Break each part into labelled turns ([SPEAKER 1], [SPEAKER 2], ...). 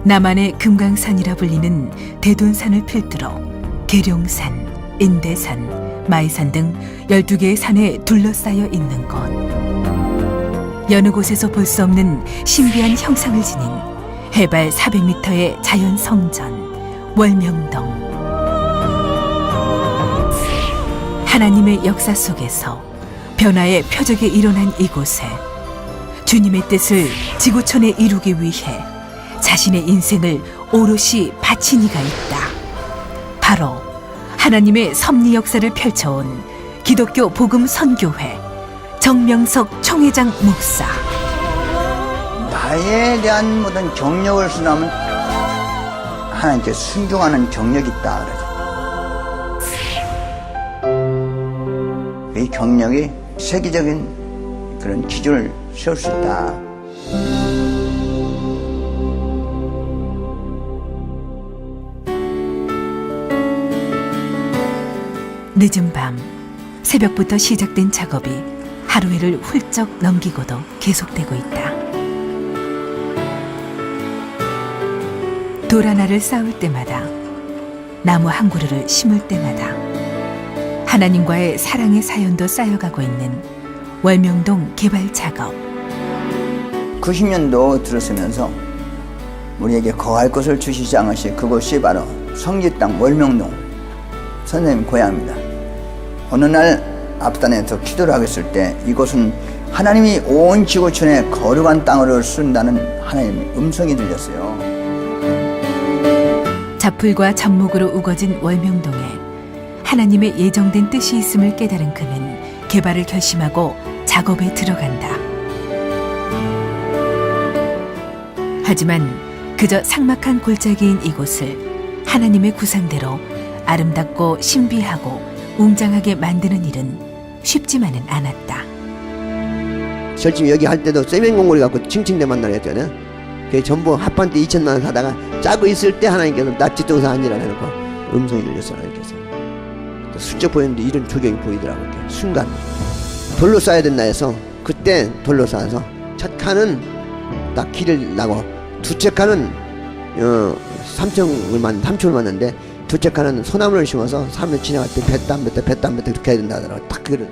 [SPEAKER 1] 남한의 금강산이라 불리는 대둔산을 필두로 계룡산, 인대산, 마이산 등 12개의 산에 둘러싸여 있는 곳. 여느 곳에서 볼 수 없는 신비한 형상을 지닌 해발 400m의 자연 성전 월명동. 하나님의 역사 속에서 변화의 표적이 일어난 이곳에 주님의 뜻을 지구촌에 이루기 위해 자신의 인생을 오롯이 바친 이가 있다. 바로 하나님의 섭리 역사를 펼쳐온 기독교 복음 선교회 정명석 총회장 목사.
[SPEAKER 2] 나에 대한 모든 경력을 수놓으면 하나님께 순종하는 경력이 있다 그러죠. 이 경력이 세계적인 그런 기준을 세울 수 있다.
[SPEAKER 1] 늦은 밤 새벽부터 시작된 작업이 하루해를 훌쩍 넘기고도 계속되고 있다. 돌 하나를 쌓을 때마다, 나무 한 그루를 심을 때마다 하나님과의 사랑의 사연도 쌓여가고 있는 월명동 개발 작업.
[SPEAKER 2] 90년도 들어서면서 우리에게 거할 곳을 주시지 않으시 그곳이 바로 성지 땅 월명동 선생님 고향입니다. 어느 날 앞단에서 기도를 하고 있을 때 이곳은 하나님이 온 지구촌에 거룩한 땅으로 쓴다는 하나님의 음성이 들렸어요.
[SPEAKER 1] 잡풀과 잡목으로 우거진 월명동에 하나님의 예정된 뜻이 있음을 깨달은 그는 개발을 결심하고 작업에 들어간다. 하지만 그저 삭막한 골짜기인 이곳을 하나님의 구상대로 아름답고 신비하고 웅장하게 만드는 일은 쉽지만은 않았다.
[SPEAKER 3] 절집 여기 할 때도 세면 공고리 갖고 칭칭대 만나려 했잖아요. 그게 전부 합판 때 2천만 원 사다가 짜고 있을 때 하나님께서 나 뒷동산 앉으라 해놓고 음성이 들렸어. 하나님께서 슬쩍 보였는데 이런 조경이 보이더라고요. 이렇게 순간 돌로 쌓아야 된다 해서 그때 돌로 쌓아서 첫 칸은 딱 길을 나고 두째 칸은 3층을 맞는데 두째 칸은 소나무를 심어서 사람들 지나갈 때 뱉다 안 뱉다 뱉다 안 뱉다 그렇게 해야 된다 하더라고요. 딱 그거를.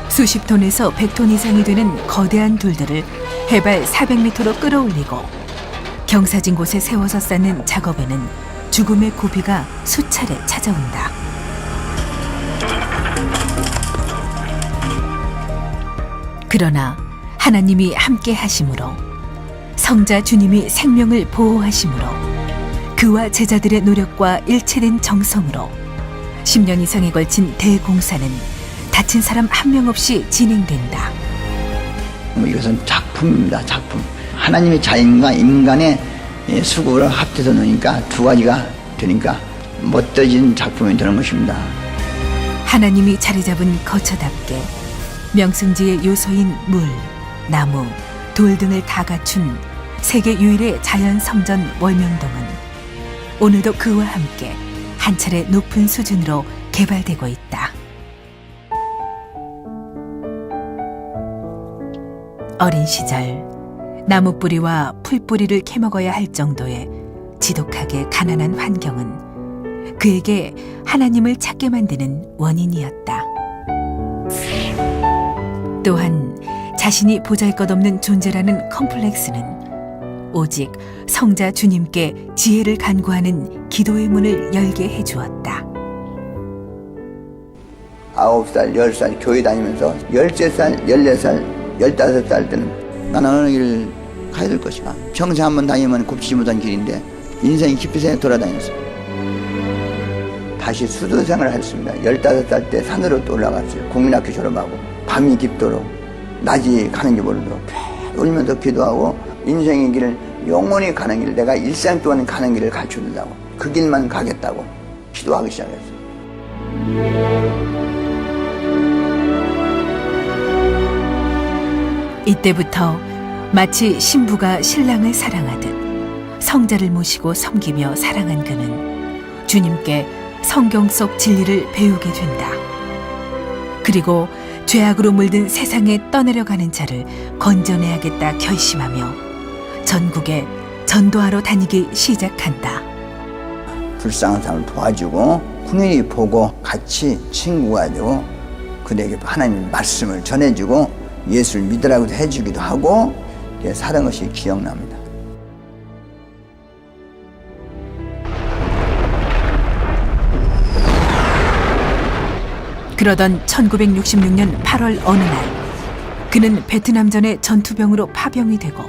[SPEAKER 1] 수십 톤에서 100톤 이상이 되는 거대한 돌들을 해발 400m로 끌어올리고 경사진 곳에 세워서 쌓는 작업에는 죽음의 고비가 수차례 찾아온다. 그러나 하나님이 함께 하심으로, 성자 주님이 생명을 보호하심으로, 그와 제자들의 노력과 일체된 정성으로 10년 이상에 걸친 대공사는 다친 사람 한 명 없이 진행된다.
[SPEAKER 2] 이것은 작품입니다. 작품. 하나님의 자연과 인간의 수고를 합쳐서 놓으니까 두 가지가 되니까 멋져진 작품이 되는 것입니다.
[SPEAKER 1] 하나님이 자리 잡은 거처답게 명승지의 요소인 물, 나무, 돌 등을 다 갖춘 세계 유일의 자연 성전 월명동은 오늘도 그와 함께 한 차례 높은 수준으로 개발되고 있다. 어린 시절 나무 뿌리와 풀 뿌리를 캐먹어야 할 정도의 지독하게 가난한 환경은 그에게 하나님을 찾게 만드는 원인이었다. 또한 자신이 보잘것없는 존재라는 컴플렉스는 오직 성자 주님께 지혜를 간구하는 기도의 문을 열게 해주었다.
[SPEAKER 2] 9살, 10살 교회 다니면서 13살, 14살, 15살 때는 나는 어느 길을 가야 될 것이다. 평생 한번 다니면 굽지지 못한 길인데 인생이 깊이 생각 돌아다녔어요. 다시 수도 생활을 했습니다. 15살 때 산으로 또 올라갔어요. 국민학교 졸업하고 밤이 깊도록 낮이 가는 게 모르도록 계속 울면서 기도하고 인생의 길을 영원히 가는 길, 내가 일생 동안 가는 길을 가르쳐준다고, 그 길만 가겠다고 기도하기 시작했어요.
[SPEAKER 1] 이때부터 마치 신부가 신랑을 사랑하듯 성자를 모시고 섬기며 사랑한 그는 주님께 성경 속 진리를 배우게 된다. 그리고 죄악으로 물든 세상에 떠내려가는 자를 건져내야겠다 결심하며 전국에 전도하러 다니기 시작한다.
[SPEAKER 2] 불쌍한 사람을 도와주고 군인이 보고 같이 친구가 되고 그들에게 하나님 말씀을 전해주고 예수를 믿으라고 해주기도 하고 살은 것이 기억납니다.
[SPEAKER 1] 그러던 1966년 8월 어느 날 그는 베트남전의 전투병으로 파병이 되고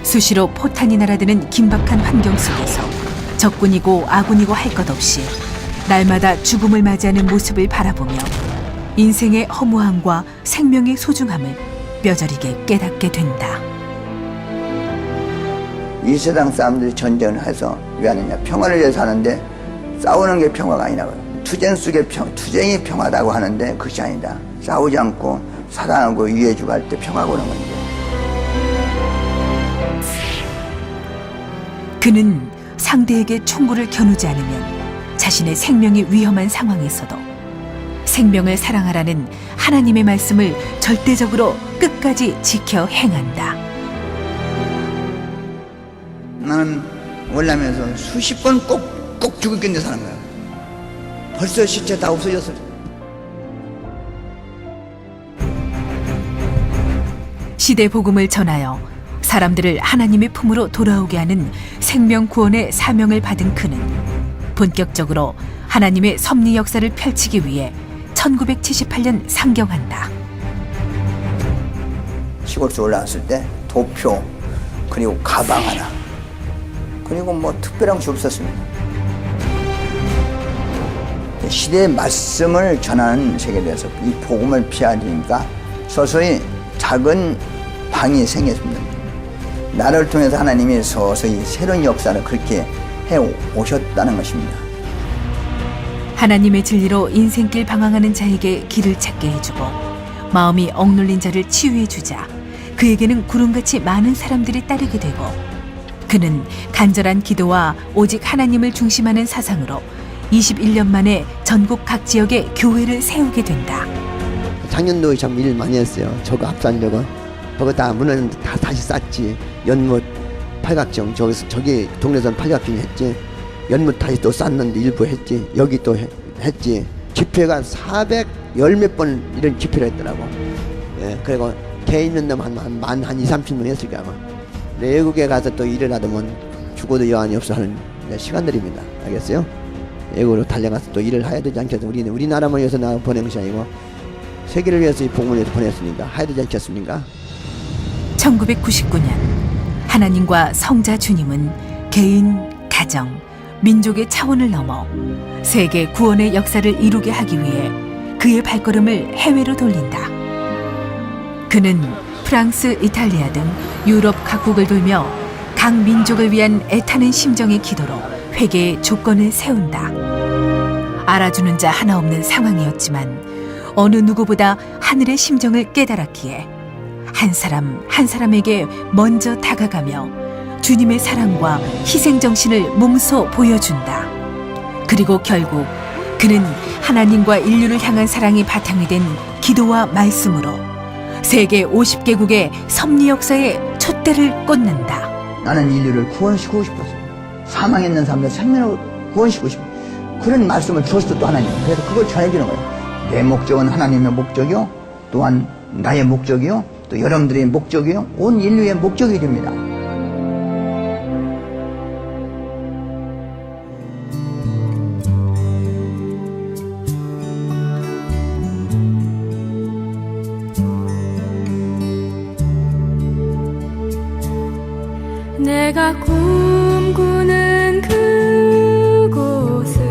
[SPEAKER 1] 수시로 포탄이 날아드는 긴박한 환경 속에서 적군이고 아군이고 할 것 없이 날마다 죽음을 맞이하는 모습을 바라보며 인생의 허무함과 생명의 소중함을 뼈저리게 깨닫게 된다.
[SPEAKER 2] 이 세상 사람들이 전쟁을 해서 왜 하느냐? 평화를 위해서 하는데 싸우는 게 평화가 아니라고요. 투쟁 속의 투쟁이 평화다고 하는데 그것이 아니다. 싸우지 않고 사랑하고 이해해주고 할 때 평화가 오는 건데.
[SPEAKER 1] 그는 상대에게 총구를 겨누지 않으면 자신의 생명이 위험한 상황에서도 생명을 사랑하라는 하나님의 말씀을 절대적으로 끝까지 지켜 행한다.
[SPEAKER 2] 나는 월남에서 수십 번 꼭 죽었겠는데 사는 거야. 벌써 시체 다 없어졌어.
[SPEAKER 1] 시대 복음을 전하여 사람들을 하나님의 품으로 돌아오게 하는 생명 구원의 사명을 받은 그는 본격적으로 하나님의 섭리 역사를 펼치기 위해 1978년 상경한다.
[SPEAKER 2] 시골에서 올라왔을 때 도표 그리고 가방 하나 그리고 뭐 특별한 것이 없었습니다. 시대의 말씀을 전하는 세계에서 이 복음을 피하니까 서서히 작은 방이 생겼습니다. 나를 통해서 하나님이 서서히 새로운 역사를 그렇게 해 오셨다는 것입니다.
[SPEAKER 1] 하나님의 진리로 인생길 방황하는 자에게 길을 찾게 해주고 마음이 억눌린 자를 치유해주자 그에게는 구름같이 많은 사람들이 따르게 되고 그는 간절한 기도와 오직 하나님을 중심하는 사상으로 21년 만에 전국 각 지역에 교회를 세우게 된다.
[SPEAKER 3] 작년도 참 일 많이 했어요. 저거 합산적은 그거 다 문은 다 다시 쌌지. 연못 팔각정 저기 동네선 팔각정 했지. 연못 다시 또 쌌는데 일부 했지. 여기 또 했지. 집회가 410 몇 번 이런 집회를 했더라고. 예, 그리고 개 있는 놈 한 2, 30명 했을 거야 아마. 외국에 가서 또 일을 하더면 죽어도 여한이 없어 하는 시간들입니다. 알겠어요? 외국으로 달려가서 또 일을 해야 되지 않겠습니까? 우리는 우리나라만 위해서 나 보낸 것이 아니고 세계를 위해서 이 복음을 위해서 보냈으니까 해야 되지 않겠습니까?
[SPEAKER 1] 1999년 하나님과 성자 주님은 개인, 가정, 민족의 차원을 넘어 세계 구원의 역사를 이루게 하기 위해 그의 발걸음을 해외로 돌린다. 그는 프랑스, 이탈리아 등 유럽 각국을 돌며 각 민족을 위한 애타는 심정의 기도로 회개의 조건을 세운다. 알아주는 자 하나 없는 상황이었지만 어느 누구보다 하늘의 심정을 깨달았기에 한 사람 한 사람에게 먼저 다가가며 주님의 사랑과 희생정신을 몸소 보여준다. 그리고 결국 그는 하나님과 인류를 향한 사랑이 바탕이 된 기도와 말씀으로 세계 50개국의 섭리 역사에 촛대를 꽂는다.
[SPEAKER 2] 나는 인류를 구원시키고 싶었어. 사망에 있는 사람들 생명을 구원시키고 싶어. 그런 말씀을 주었어 또 하나님. 그래서 그걸 전해주는 거예요. 내 목적은 하나님의 목적이요, 또한 나의 목적이요, 또 여러분들의 목적이요, 온 인류의 목적이 됩니다.
[SPEAKER 4] 내가 꿈꾸는 그곳은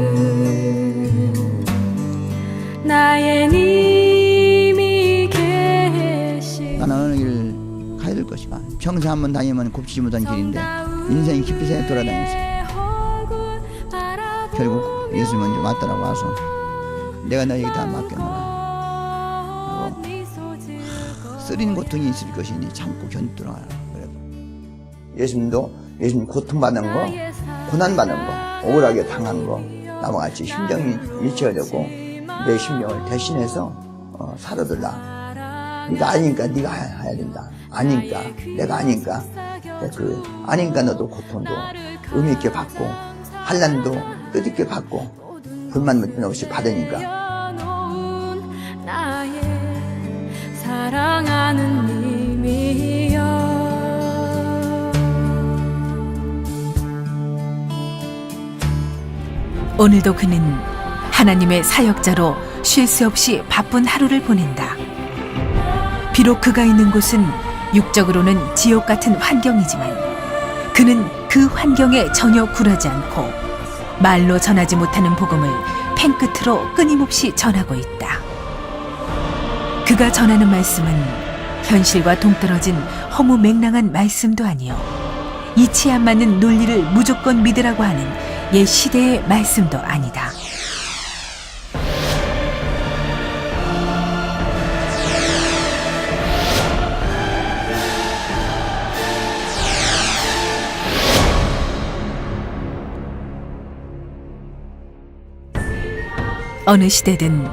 [SPEAKER 4] 나의 님이 계시.
[SPEAKER 2] 나는 어느 길을 가야 될 것이가. 평생 한번 다니면 곱지 못한 길인데 인생이 깊이 새에 돌아다녔어. 결국 예수 먼저 왔더라고 와서 내가 너에게 다 맡겨놔라. 쓰린 고통이 있을 것이니 참고 견디라. 예수님도 예수님 고통받는 거, 고난받는 거, 억울하게 당한 거, 나와 같이 심정이 일치가 되고 내 심령을 대신해서 살아들라. 네가 아니니까 네가 해야 된다. 아니니까 내가 아니니까 그 아니니까 너도 고통도 의미 있게 받고 환난도 뜻있게 받고 불만 없이 받으니까.
[SPEAKER 4] 나의 사랑하는 님이여.
[SPEAKER 1] 오늘도 그는 하나님의 사역자로 쉴 새 없이 바쁜 하루를 보낸다. 비록 그가 있는 곳은 육적으로는 지옥 같은 환경이지만 그는 그 환경에 전혀 굴하지 않고 말로 전하지 못하는 복음을 펜끝으로 끊임없이 전하고 있다. 그가 전하는 말씀은 현실과 동떨어진 허무맹랑한 말씀도 아니요 이치에 안 맞는 논리를 무조건 믿으라고 하는 옛 시대의 말씀도 아니다. 어느 시대든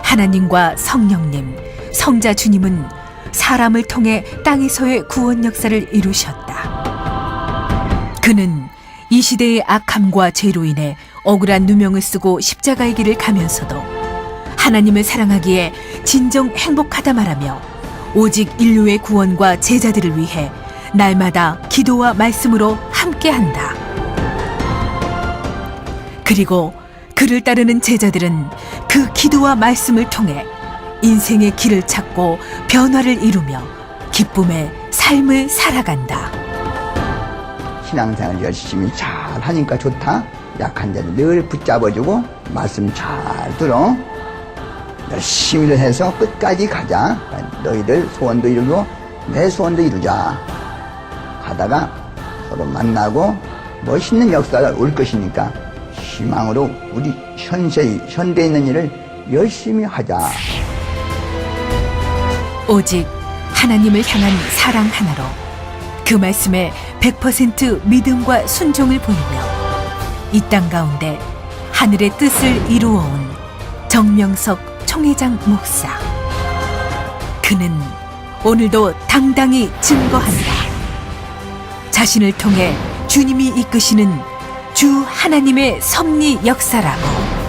[SPEAKER 1] 하나님과 성령님, 성자 주님은 사람을 통해 땅에서의 구원 역사를 이루셨다. 그는 이 시대의 악함과 죄로 인해 억울한 누명을 쓰고 십자가의 길을 가면서도 하나님을 사랑하기에 진정 행복하다 말하며 오직 인류의 구원과 제자들을 위해 날마다 기도와 말씀으로 함께한다. 그리고 그를 따르는 제자들은 그 기도와 말씀을 통해 인생의 길을 찾고 변화를 이루며 기쁨의 삶을 살아간다.
[SPEAKER 2] 신앙생활 열심히 잘 하니까 좋다. 약한 자들 늘 붙잡아주고 말씀 잘 들어. 열심히 해서 끝까지 가자. 너희들 소원도 이루고 내 소원도 이루자. 하다가 서로 만나고 멋있는 역사가 올 것이니까 희망으로 우리 현대에 있는 일을 열심히 하자.
[SPEAKER 1] 오직 하나님을 향한 사랑 하나로 그 말씀에 100% 믿음과 순종을 보이며 이 땅 가운데 하늘의 뜻을 이루어온 정명석 총회장 목사. 그는 오늘도 당당히 증거한다. 자신을 통해 주님이 이끄시는 주 하나님의 섭리 역사라고.